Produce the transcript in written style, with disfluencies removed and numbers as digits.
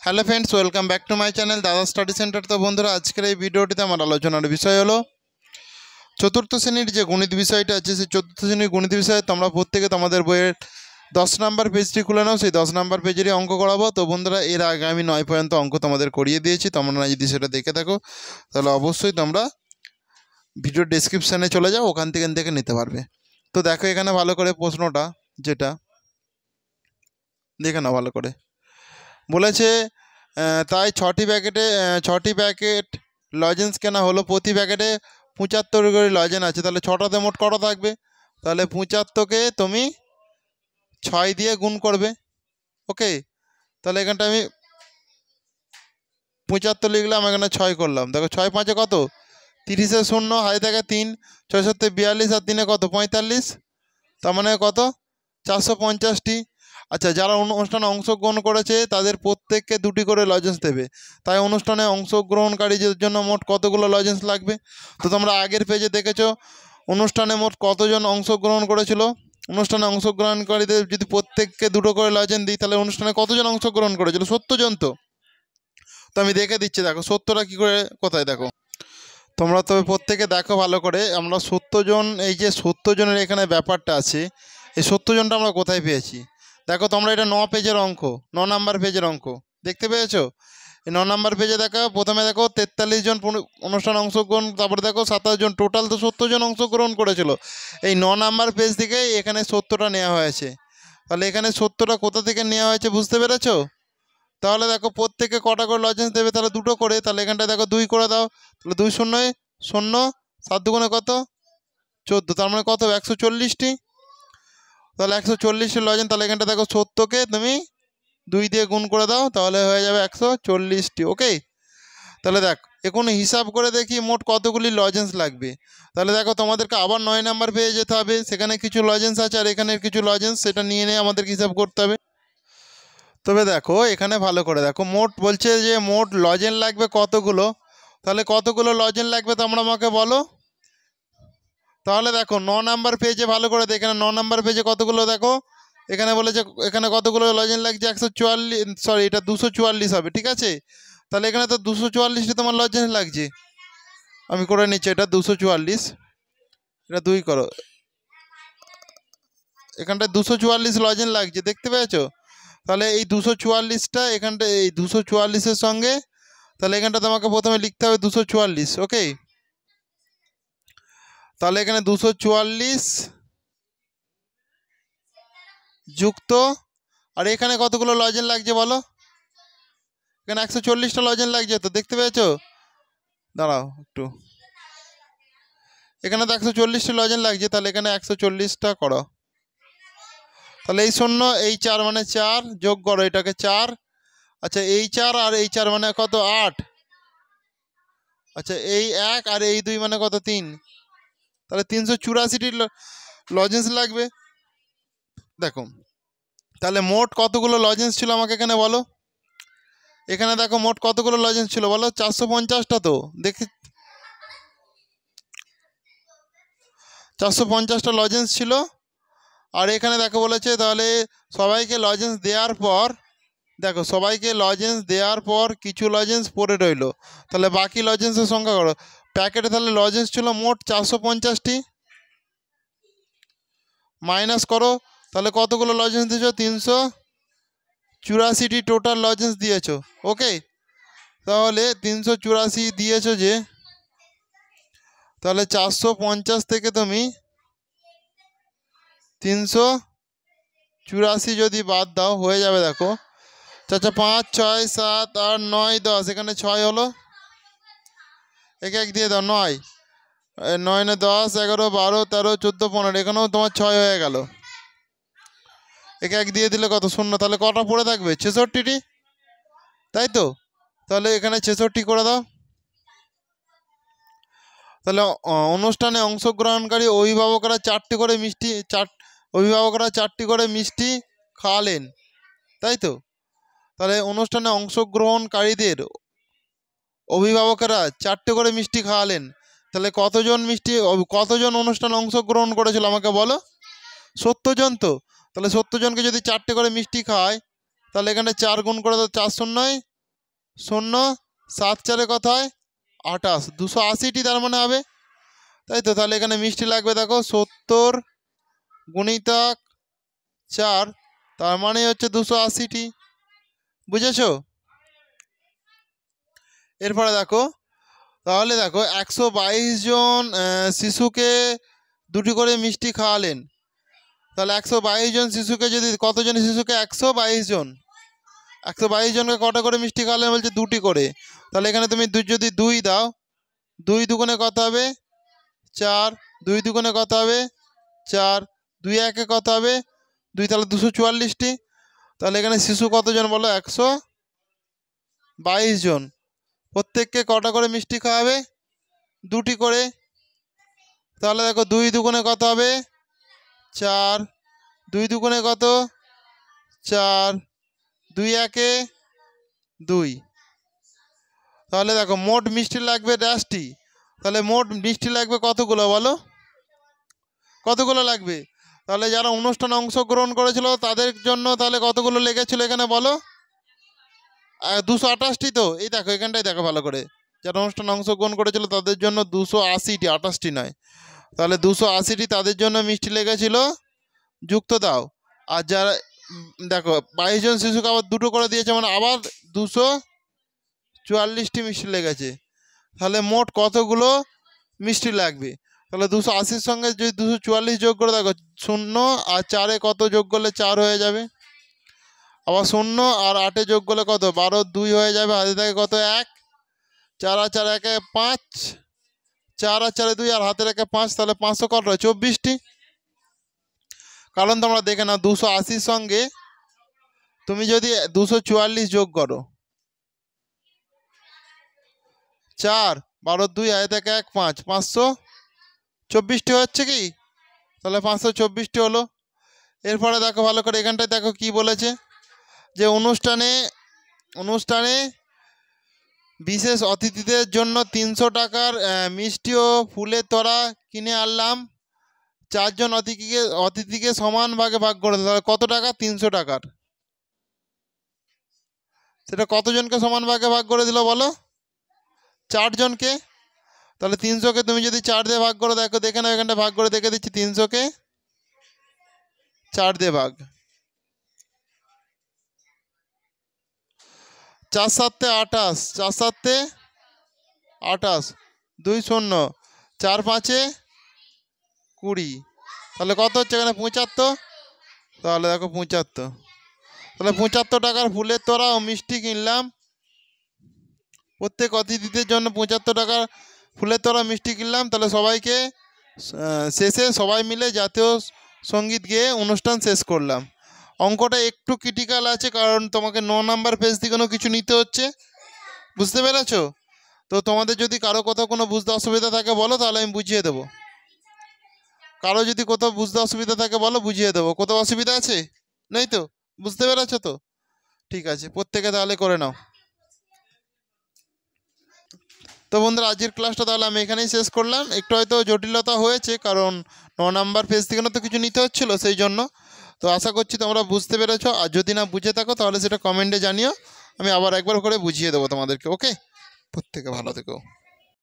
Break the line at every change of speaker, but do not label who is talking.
Hello friends, welcome back to my channel দাদা study centre. তো বন্ধুরা, আজকের এই ভিডিওটিতে আমার আলোচনার বিষয় হলো চতুর্থ শ্রেণীর যে গণিত বিষয়টা আছে, সেই চতুর্থ শ্রেণীর গণিত বিষয়ে তোমরা প্রত্যেকে তোমাদের বইয়ের 10 নম্বর পেজটি খুলে নাও। সেই 10 নম্বর পেজেরই অঙ্ক করাবো। তো বন্ধুরা, এর আগে আমি 9 পর্যন্ত অঙ্ক তোমাদের করিয়ে দিয়েছি। তোমরা যদি সেটা দেখে থাকো তাহলে অবশ্যই তোমরা ভিডিও ডেসক্রিপশানে চলে যাও, ওখান থেকে দেখে নিতে পারবে। তো দেখো এখানে ভালো করে প্রশ্নটা, যেটা দেখে নাও ভালো করে। বলেছে তাই 6টি প্যাকেট লজেন্স কেনা হলো। প্রতি প্যাকেটে 75 করে লজেন্স আছে। তাহলে 6টাতে মোট কটা থাকবে? তাহলে 75কে তুমি 6 দিয়ে গুণ করবে। ওকে, তাহলে এখানটা আমি 75 লিখলাম, এখানে 6 করলাম। দেখো 6 5 কত? 30-এ 0, হাই থাকে 3, 6 7 42, আর 3-এ কত? 45। তার মানে কত? 450টি। আচ্ছা, যারা অনুষ্ঠানে অংশগ্রহণ করেছে তাদের প্রত্যেককে 2টি করে লজেন্স দেবে। তাই অনুষ্ঠানে অংশগ্রহণকারীদের জন্য মোট কতগুলো লজেন্স লাগবে? তো তোমরা আগের পেজে দেখেছো অনুষ্ঠানে মোট কতজন অংশগ্রহণ করেছিল। অনুষ্ঠানে অংশগ্রহণকারীদের যদি প্রত্যেককে 2টো করে লজেন্স দিই, তাহলে অনুষ্ঠানে কতজন অংশগ্রহণ করেছিল? 70 জন। তো আমি দেখে দিচ্ছি, দেখো 70টা কী করে, কোথায় দেখো তোমরা। তবে প্রত্যেকে দেখো ভালো করে, আমরা 70 জন, এই যে 70 জনের এখানে ব্যাপারটা আছে, এই 70 জনটা আমরা কোথায় পেয়েছি? দেখো তোমরা, এটা 9 পেজের অঙ্ক, 9 নাম্বার পেজের অঙ্ক দেখতে পেয়েছো? এই 9 নাম্বার পেজে দেখো, প্রথমে দেখো 43 জন অনুষ্ঠানে অংশগ্রহণ, তারপরে দেখো 27 জন, টোটাল তো 70 জন অংশগ্রহণ করেছিল। এই 9 নাম্বার পেজ থেকে এখানে 70টা নেওয়া হয়েছে। তাহলে এখানে 70টা কোথা থেকে নেওয়া হয়েছে বুঝতে পেরেছো? তাহলে দেখো প্রত্যেকে কটা করে লজেন্স দেবে? তাহলে 2টো করে। তাহলে এখানটায় দেখো 2 করে দাও। তাহলে 2 0 0, 7 দুগুণে কত? 14। তার মানে কত? 140টি। তাহলে 140টি লজেন্স। তাহলে এখানটা দেখো 70কে তুমি 2 দিয়ে গুণ করে দাও, তাহলে হয়ে যাবে 140টি। ওকে, তাহলে দেখ এখন হিসাব করে দেখি মোট কতগুলি লজেন্স লাগবে। তাহলে দেখো তোমাদেরকে আবার 9 নাম্বার পেয়ে যেতে হবে। সেখানে কিছু লজেন্স আছে আর এখানে কিছু লজেন্স, সেটা নিয়ে আমাদেরকে হিসাব করতে হবে। তবে দেখো এখানে ভালো করে দেখো, মোট বলছে যে মোট লজেন লাগবে কতগুলো। তাহলে কতগুলো লজেন লাগবে তোমরা আমাকে বলো। তাহলে দেখো 9 নাম্বার পেজে ভালো করে দেখে, 9 নাম্বার পেজে কতগুলো দেখো এখানে বলেছে, এখানে কতগুলো লজেন লাগছে? 144, সরি এটা 244 হবে, ঠিক আছে? তাহলে এখানে তো 244টি তোমার লজেন্স লাগছে। আমি করে নিচ্ছি, এটা 244, এটা 2 করো, এখানটায় 244 লজেন লাগছে, দেখতে পেয়েছো? তাহলে এই 244টা এখানটা, এই 244-এর সঙ্গে, তাহলে এখানটা তোমাকে প্রথমে লিখতে হবে 244। ওকে, তাহলে এখানে 244 যুক্ত, আর এখানে কতগুলো লজেন লাগছে বলো? এখানে 140টা লজেন লাগছে, তো দেখতে পেয়েছো? দাঁড়াও একটু, এখানে তো 140টা লজেন লাগছে, তাহলে এখানে 140টা করো। তাহলে এই 0 এই 4 মানে 4, যোগ করো এটাকে 4। আচ্ছা, এই 4 আর এই 4 মানে কত? 8। আচ্ছা, এই 1 আর এই 2 মানে কত? 3। তাহলে 384টি লজেন্স লাগবে। দেখো তাহলে মোট কতগুলো লজেন্স ছিল আমাকে এখানে বলো। এখানে দেখো মোট কতগুলো লজেন্স ছিল বলো? 450টা। তো দেখি 450টা লজেন্স ছিল। আর এখানে দেখো বলেছে, তাহলে সবাইকে লজেন্স দেওয়ার পর, দেখো সবাইকে লজেন্স দেওয়ার পর কিছু লজেন্স পড়ে রইল। তাহলে বাকি লজেন্সের সংখ্যা করো। প্যাকেটে তাহলে লজেন্স ছিল মোট 450টি, মাইনাস করো, তাহলে কতগুলো লজেন্স দিয়েছো? 384টি টোটাল লজেন্স দিয়েছো। ওকে, তাহলে 384 দিয়েছো যে, তাহলে 450 থেকে তুমি 384 যদি বাদ দাও, হয়ে যাবে দেখো 4 5 6 7 8 9 10, এখানে 6 হলো, একে 1 দিয়ে দাও 9, 9 10 11 12 13 14 15, এখানেও তোমার 6 হয়ে গেল। একে 1 দিয়ে দিলে কত? 0। তাহলে কটা পড়ে থাকবে? 66টি, তাই তো? তাহলে এখানে 66 করে দাও। তাহলে অনুষ্ঠানে অংশগ্রহণকারী অভিভাবকরা 4টি করে মিষ্টি খাওয়ালেন, তাই তো? তাহলে অনুষ্ঠানে অংশগ্রহণকারীদের অভিভাবকেরা 4টে করে মিষ্টি খাওয়ালেন। তাহলে কতজন অনুষ্ঠানে অংশগ্রহণ করেছিল আমাকে বলো? 70 জন। তো তাহলে 70 জনকে যদি 4টে করে মিষ্টি খাওয়ায়, তাহলে এখানে 4 গুণ করে দাও, 4 0 শূন্য 7 4 কত হয় 28, 280টি তার মানে হবে, তাই তো। তাহলে এখানে মিষ্টি লাগবে দেখো 70 গুণিতক 4, তার মানে হচ্ছে 280টি। বুঝেছো? এরপরে দেখো, তাহলে দেখো 122 জন শিশুকে 2টি করে মিষ্টি খাওয়ালেন। তাহলে 122 জন শিশুকে যদি, কতজন শিশুকে 122 জন, 122 জনকে কটা করে মিষ্টি খাওয়ালেন বলছে 2টি করে। তাহলে এখানে তুমি যদি 2 দাও, 2 দুগুণে কত হবে 4, 2 দুগুণে কত হবে 4, 2 একে কত হবে 2, তাহলে 244টি। তাহলে এখানে শিশু কতজন বলো 122 জন। প্রত্যেককে কটা করে মিষ্টি খাওয়াবে 2টি করে। তাহলে দেখো 2 দুগুণে কত হবে 4, 2 দুগুণে কত 4, 2 একে 2। তাহলে দেখো মোট মিষ্টি লাগবে ড্যাশটি। তাহলে মোট মিষ্টি লাগবে কতগুলো বলো, কতগুলো লাগবে? তাহলে যারা অনুষ্ঠানে অংশগ্রহণ করেছিল তাদের জন্য তাহলে কতগুলো লেগেছিল এখানে বলো, 228টি। তো এই দেখো এখানটাই দেখো ভালো করে, যারা অনুষ্ঠানে অংশগ্রহণ করেছিল তাদের জন্য 280টি, 28টি নয়। তাহলে 280টি তাদের জন্য মিষ্টি লেগেছিল, যুক্ত দাও। আর যারা দেখো 22 জন শিশুকে আবার 2টো করে দিয়েছে, মানে আবার 244টি মিষ্টি লেগেছে। তাহলে মোট কতগুলো মিষ্টি লাগবে? তাহলে 280-র সঙ্গে যদি 244 যোগ করে দেখো, 0 আর 4-এ কত যোগ করলে 4 হয়ে যাবে, আবার 0 আর 8-এ যোগ করলে কত 12, 2 হয়ে যাবে, হাতে থাকে কত 1, 4 আর 4 একে 5, 4 আর 4-এ 2 আর হাতে রেখে 5, তাহলে 500 কত হয় 24টি। কারণ তোমরা দেখে নাও 280-র সঙ্গে তুমি যদি 244 যোগ করো, 4, 12, 2 হাতে থাকে 1, 5, 524টি হচ্ছে কি? তাহলে 524টি হলো। এরপরে দেখো ভালো করে, এখানটায় দেখো কি বলেছে, যে অনুষ্ঠানে বিশেষ অতিথিদের জন্য 300 টাকার মিষ্টি ও ফুলের তোড়া কিনে আনলাম। 4 জন অতিথিকে সমান ভাগে ভাগ করে দিল। কত টাকা? 300 টাকার। সেটা কতজনকে সমান ভাগে ভাগ করে দিল বলো? 4 জনকে। তাহলে 300-কে তুমি যদি 4 দিয়ে ভাগ করে দেখো, দেখে নাও এখানটা ভাগ করে দেখে দিচ্ছি, 300-কে 4 দিয়ে ভাগ, 4 7 28, 4 7 28, 2 0, 4 5 20, তাহলে কত হচ্ছে এখানে 75। তাহলে দেখো 75, তাহলে 75 টাকার ফুলের তোড়া ও মিষ্টি কিনলাম। প্রত্যেক অতিথিদের জন্য 75 টাকার ফুলের তোড়া মিষ্টি কিনলাম। তাহলে সবাইকে শেষে সবাই মিলে জাতীয় সঙ্গীত গেয়ে অনুষ্ঠান শেষ করলাম। অঙ্কটা একটু ক্রিটিক্যাল আছে, কারণ তোমাকে 9 নাম্বার পেজ থেকে কোনো কিছু নিতে হচ্ছে, বুঝতে পেরেছো? তো তোমাদের যদি কারো কোথাও কোনো বুঝতে অসুবিধা থাকে বলো, তাহলে আমি বুঝিয়ে দেবো। কারো যদি কোথাও বুঝতে অসুবিধা থাকে বলো, বুঝিয়ে দেবো। কোথাও অসুবিধা আছে? নেই তো? বুঝতে পেরেছো তো? ঠিক আছে, প্রত্যেকে তাহলে করে নাও। তো বন্ধুরা, আজকের ক্লাসটা তাহলে আমি এখানেই শেষ করলাম। একটু হয়তো জটিলতা হয়েছে, কারণ 9 নাম্বার পেজ থেকে তো কিছু নিতে হচ্ছিলো, সেই জন্য। তো আশা করছি তোমরা বুঝতে পেরেছো। আর যদি না বুঝে থাকো তাহলে সেটা কমেন্টে জানিও, আমি আবার একবার করে বুঝিয়ে দেবো তোমাদেরকে। ওকে, প্রত্যেকে ভালো থেকো।